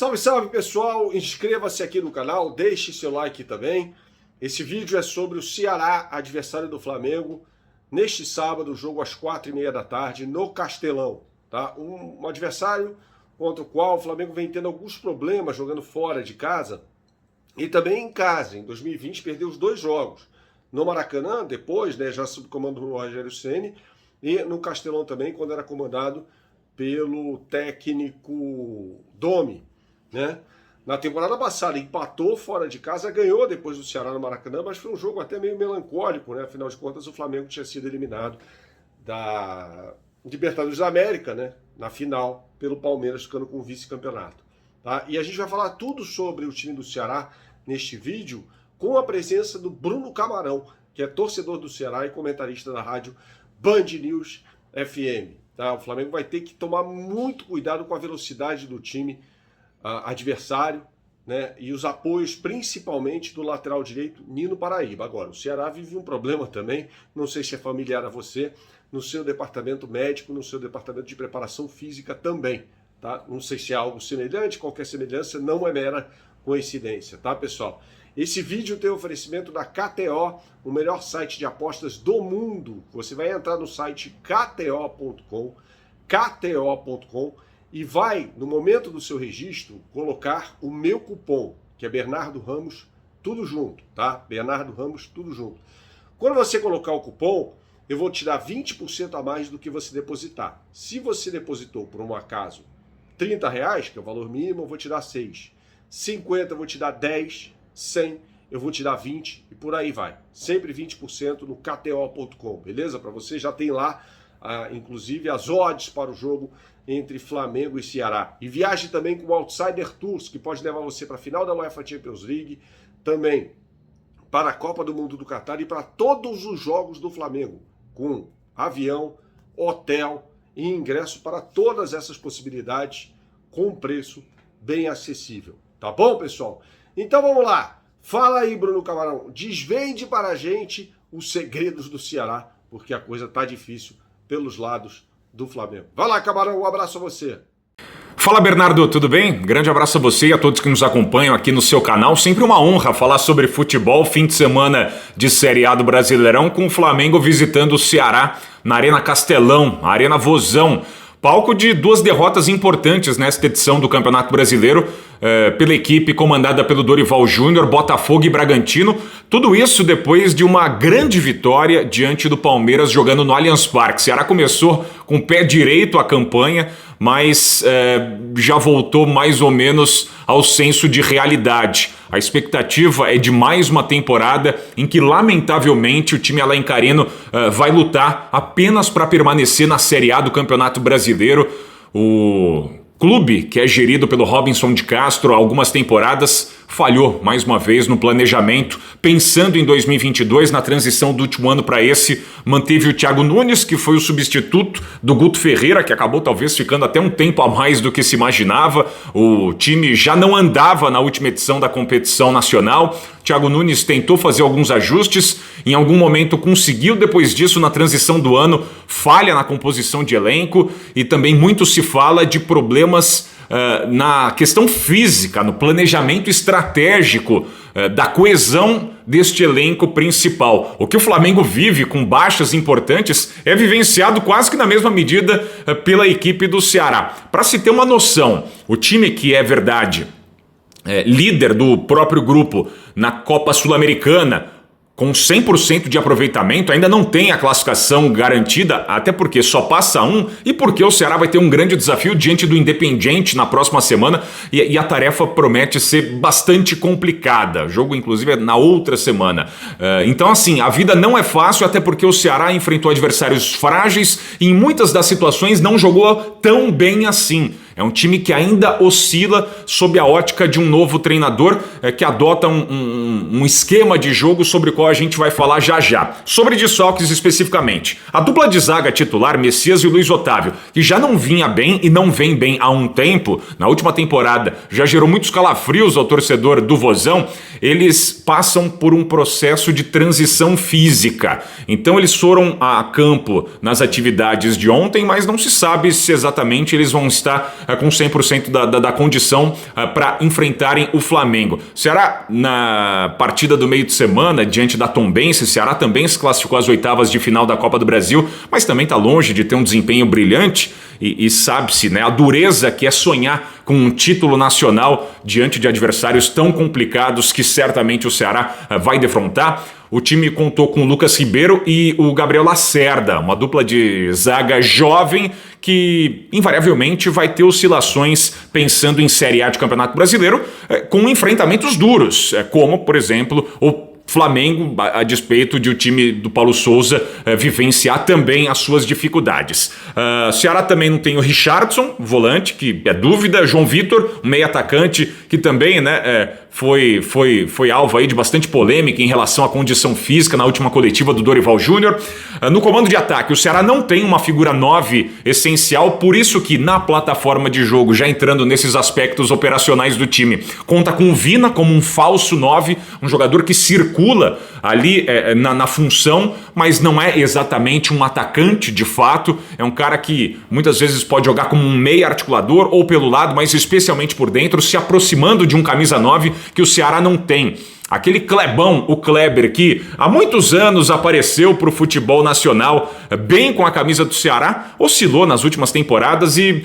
Salve, salve pessoal, inscreva-se aqui no canal, deixe seu like também. Esse vídeo é sobre o Ceará, adversário do Flamengo, neste sábado, jogo às 4h30 da tarde, no Castelão. Tá? Um adversário contra o qual o Flamengo vem tendo alguns problemas jogando fora de casa e também em casa. Em 2020 perdeu os 2 jogos. No Maracanã, depois, né, já sob comando do Rogério Ceni, e no Castelão também, quando era comandado pelo técnico Domi, né? Na temporada passada empatou fora de casa, ganhou depois do Ceará no Maracanã, mas foi um jogo até meio melancólico, né? Afinal de contas, o Flamengo tinha sido eliminado da Libertadores da América, né? Na final, pelo Palmeiras, ficando com o vice-campeonato. Tá? E a gente vai falar tudo sobre o time do Ceará neste vídeo, com a presença do Bruno Camarão, que é torcedor do Ceará e comentarista da rádio Band News FM. Tá? O Flamengo vai ter que tomar muito cuidado com a velocidade do time adversário, né? E os apoios principalmente do lateral direito Nino Paraíba. Agora, o Ceará vive um problema também, não sei se é familiar a você, no seu departamento médico, no seu departamento de preparação física também. Tá? Não sei se é algo semelhante, qualquer semelhança não é mera coincidência, tá, pessoal? Esse vídeo tem oferecimento da KTO, o melhor site de apostas do mundo. Você vai entrar no site kto.com e vai, no momento do seu registro, colocar o meu cupom, que é Bernardo Ramos, tudo junto, tá? Bernardo Ramos, tudo junto. Quando você colocar o cupom, eu vou te dar 20% a mais do que você depositar. Se você depositou, por um acaso, R$30, que é o valor mínimo, eu vou te dar 6. 50 eu vou te dar 10, 100 eu vou te dar 20 e por aí vai. Sempre 20% no kto.com, beleza? Para você já tem lá, inclusive, as odds para o jogo entre Flamengo e Ceará. E viaje também com o Outsider Tours, que pode levar você para a final da UEFA Champions League, também para a Copa do Mundo do Catar e para todos os jogos do Flamengo, com avião, hotel e ingresso para todas essas possibilidades com preço bem acessível. Tá bom, pessoal? Então vamos lá. Fala aí, Bruno Camarão. Desvende para a gente os segredos do Ceará, porque a coisa tá difícil pelos lados do Flamengo. Vai lá, Camarão. Um abraço a você. Fala, Bernardo, tudo bem? Grande abraço a você e a todos que nos acompanham aqui no seu canal. Sempre uma honra falar sobre futebol. Fim de semana de Série A do Brasileirão, com o Flamengo visitando o Ceará na Arena Castelão, a Arena Vozão. Palco de 2 derrotas importantes nesta edição do Campeonato Brasileiro, pela equipe comandada pelo Dorival Júnior, Botafogo e Bragantino. Tudo isso depois de uma grande vitória diante do Palmeiras jogando no Allianz Parque. Ceará começou com o pé direito a campanha, mas já voltou mais ou menos ao senso de realidade. A expectativa é de mais uma temporada em que, lamentavelmente, o time alencarino vai lutar apenas para permanecer na Série A do Campeonato Brasileiro. O clube, que é gerido pelo Robinson de Castro há algumas temporadas, falhou mais uma vez no planejamento, pensando em 2022, na transição do último ano para esse, manteve o Thiago Nunes, que foi o substituto do Guto Ferreira, que acabou talvez ficando até um tempo a mais do que se imaginava. O time já não andava na última edição da competição nacional. Thiago Nunes tentou fazer alguns ajustes, em algum momento conseguiu, depois disso, na transição do ano, falha na composição de elenco e também muito se fala de problemas na questão física, no planejamento estratégico da coesão deste elenco principal. O que o Flamengo vive com baixas importantes é vivenciado quase que na mesma medida pela equipe do Ceará. Para se ter uma noção, o time que é verdade líder do próprio grupo na Copa Sul-Americana, com 100% de aproveitamento, ainda não tem a classificação garantida, até porque só passa um e porque o Ceará vai ter um grande desafio diante do Independiente na próxima semana e a tarefa promete ser bastante complicada. O jogo, inclusive, é na outra semana. Então, assim, a vida não é fácil, até porque o Ceará enfrentou adversários frágeis e em muitas das situações não jogou tão bem assim. É um time que ainda oscila sob a ótica de um novo treinador que adota um esquema de jogo sobre o qual a gente vai falar já já. Sobre desfalques especificamente, a dupla de zaga titular, Messias e Luiz Otávio, que já não vinha bem e não vem bem há um tempo, na última temporada já gerou muitos calafrios ao torcedor do Vozão, eles passam por um processo de transição física. Então eles foram a campo nas atividades de ontem, mas não se sabe se exatamente eles vão estar com 100% da condição para enfrentarem o Flamengo. O Ceará, na partida do meio de semana, diante da Tombense, o Ceará também se classificou às oitavas de final da Copa do Brasil, mas também está longe de ter um desempenho brilhante e sabe-se, né, a dureza que é sonhar com um título nacional diante de adversários tão complicados que certamente o Ceará vai defrontar. O time contou com o Lucas Ribeiro e o Gabriel Lacerda, uma dupla de zaga jovem que invariavelmente vai ter oscilações pensando em Série A de Campeonato Brasileiro, com enfrentamentos duros, como, por exemplo, o Flamengo, a despeito de o time do Paulo Souza vivenciar também as suas dificuldades. Ceará também não tem o Richardson, volante, que é dúvida, João Vitor, um meio atacante, que também, né, foi alvo aí de bastante polêmica em relação à condição física na última coletiva do Dorival Júnior. No comando de ataque, o Ceará não tem uma figura 9 essencial, por isso que na plataforma de jogo, já entrando nesses aspectos operacionais do time, conta com o Vina como um falso 9, um jogador que circula ali na função, mas não é exatamente um atacante de fato, é um cara que muitas vezes pode jogar como um meia articulador ou pelo lado, mas especialmente por dentro, se aproximando de um camisa 9 que o Ceará não tem. Aquele Clebão, o Kleber, que há muitos anos apareceu para o futebol nacional bem com a camisa do Ceará, oscilou nas últimas temporadas e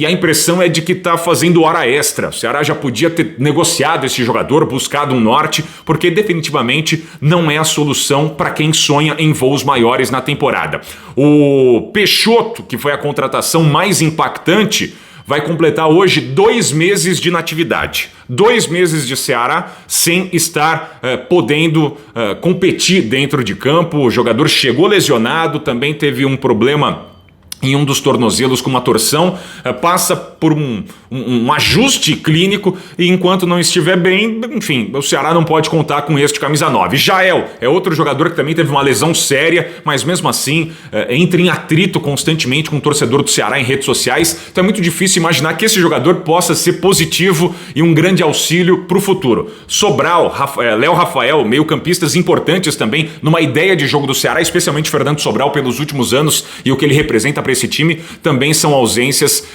a impressão é de que está fazendo hora extra. O Ceará já podia ter negociado esse jogador, buscado um norte, porque definitivamente não é a solução para quem sonha em voos maiores na temporada. O Peixoto, que foi a contratação mais impactante, vai completar hoje 2 meses de inatividade. 2 meses de Ceará sem estar podendo competir dentro de campo. O jogador chegou lesionado, também teve um problema em um dos tornozelos com uma torção, passa por um ajuste clínico e enquanto não estiver bem, enfim, o Ceará não pode contar com este camisa 9. Jael é outro jogador que também teve uma lesão séria, mas mesmo assim entra em atrito constantemente com o torcedor do Ceará em redes sociais, então é muito difícil imaginar que esse jogador possa ser positivo e um grande auxílio para o futuro. Sobral, Léo Rafael, meio-campistas importantes também numa ideia de jogo do Ceará, especialmente Fernando Sobral pelos últimos anos e o que ele representa para esse time, também são ausências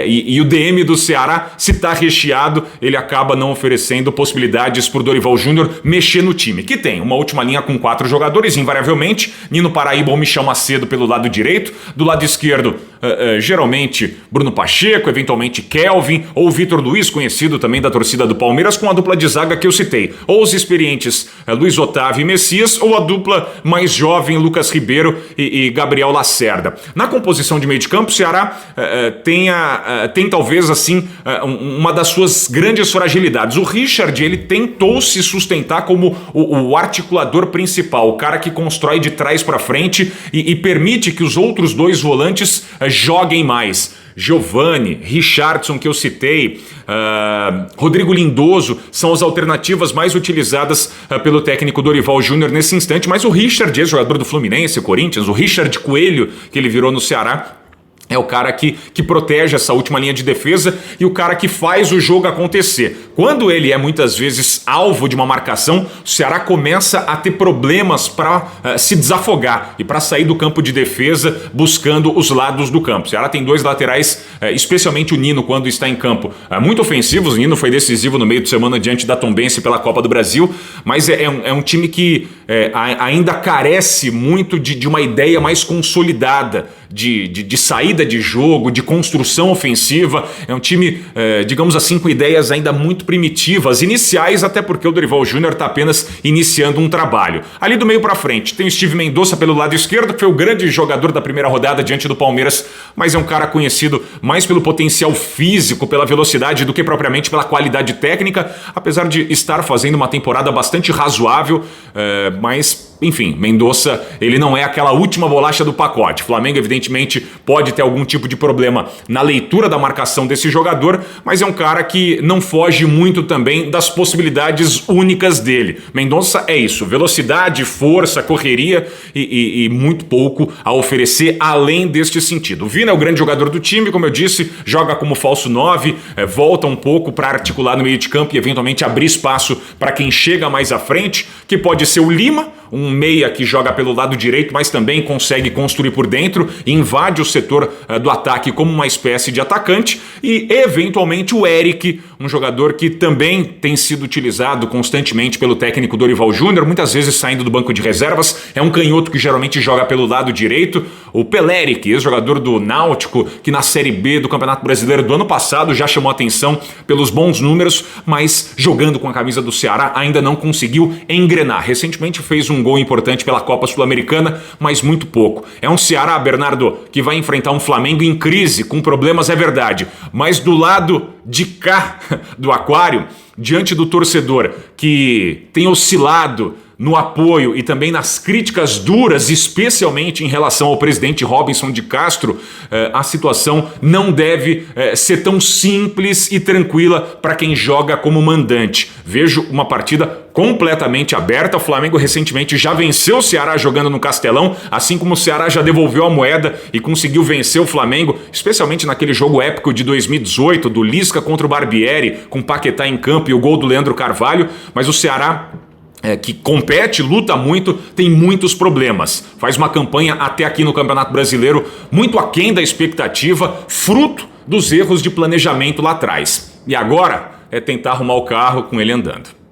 e o DM do Ceará, se está recheado, ele acaba não oferecendo possibilidades para o Dorival Júnior mexer no time, que tem uma última linha com 4 jogadores, invariavelmente, Nino Paraíba ou Michel Macedo pelo lado direito, do lado esquerdo, geralmente Bruno Pacheco, eventualmente Kelvin, ou Vitor Luiz, conhecido também da torcida do Palmeiras, com a dupla de zaga que eu citei, ou os experientes Luiz Otávio e Messias, ou a dupla mais jovem Lucas Ribeiro e Gabriel Lacerda. Na composição de meio de campo, o Ceará tem talvez assim uma das suas grandes fragilidades. O Richard, ele tentou se sustentar como o articulador principal, o cara que constrói de trás para frente e permite que os outros 2 volantes joguem mais. Giovani, Richardson, que eu citei, Rodrigo Lindoso são as alternativas mais utilizadas pelo técnico Dorival Júnior nesse instante, mas o Richard, ex-jogador do Fluminense, Corinthians, o Richard Coelho, que ele virou no Ceará, é o cara que protege essa última linha de defesa e o cara que faz o jogo acontecer. Quando ele é muitas vezes alvo de uma marcação, o Ceará começa a ter problemas para se desafogar e para sair do campo de defesa buscando os lados do campo. O Ceará tem 2 laterais, especialmente o Nino quando está em campo, muito ofensivos. O Nino foi decisivo no meio de semana diante da Tombense pela Copa do Brasil, mas é um time que ainda carece muito de uma ideia mais consolidada de saída de jogo, de construção ofensiva. É um time, digamos assim, com ideias ainda muito primitivas, iniciais, até porque o Dorival Júnior está apenas iniciando um trabalho. Ali do meio para frente tem o Steve Mendonça pelo lado esquerdo, que foi o grande jogador da primeira rodada diante do Palmeiras, mas é um cara conhecido mais pelo potencial físico, pela velocidade, do que propriamente pela qualidade técnica, apesar de estar fazendo uma temporada bastante razoável, mas enfim, Mendonça, ele não é aquela última bolacha do pacote. O Flamengo, evidentemente, pode ter algum tipo de problema na leitura da marcação desse jogador, mas é um cara que não foge muito também das possibilidades únicas dele. Mendonça é isso, velocidade, força, correria e muito pouco a oferecer além deste sentido. O Vina é o grande jogador do time, como eu disse, joga como falso 9, volta um pouco para articular no meio de campo e eventualmente abrir espaço para quem chega mais à frente, que pode ser o Lima um meia que joga pelo lado direito, mas também consegue construir por dentro e invade o setor do ataque como uma espécie de atacante, e eventualmente o Eric, um jogador que também tem sido utilizado constantemente pelo técnico Dorival Júnior, muitas vezes saindo do banco de reservas, é um canhoto que geralmente joga pelo lado direito. O Peleric, ex-jogador do Náutico, que na Série B do Campeonato Brasileiro do ano passado já chamou atenção pelos bons números, mas jogando com a camisa do Ceará ainda não conseguiu engrenar. Recentemente fez um gol importante pela Copa Sul-Americana, mas muito pouco. É um Ceará, Bernardo, que vai enfrentar um Flamengo em crise, com problemas, é verdade, mas do lado de cá do aquário, diante do torcedor que tem oscilado no apoio e também nas críticas duras, especialmente em relação ao presidente Robinson de Castro, a situação não deve ser tão simples e tranquila para quem joga como mandante. Vejo uma partida completamente aberta. O Flamengo recentemente já venceu o Ceará jogando no Castelão, assim como o Ceará já devolveu a moeda e conseguiu vencer o Flamengo, especialmente naquele jogo épico de 2018, do Lisca contra o Barbieri, com Paquetá em campo e o gol do Leandro Carvalho. Mas o Ceará, que compete, luta muito, tem muitos problemas. Faz uma campanha até aqui no Campeonato Brasileiro muito aquém da expectativa, fruto dos erros de planejamento lá atrás. E agora é tentar arrumar o carro com ele andando.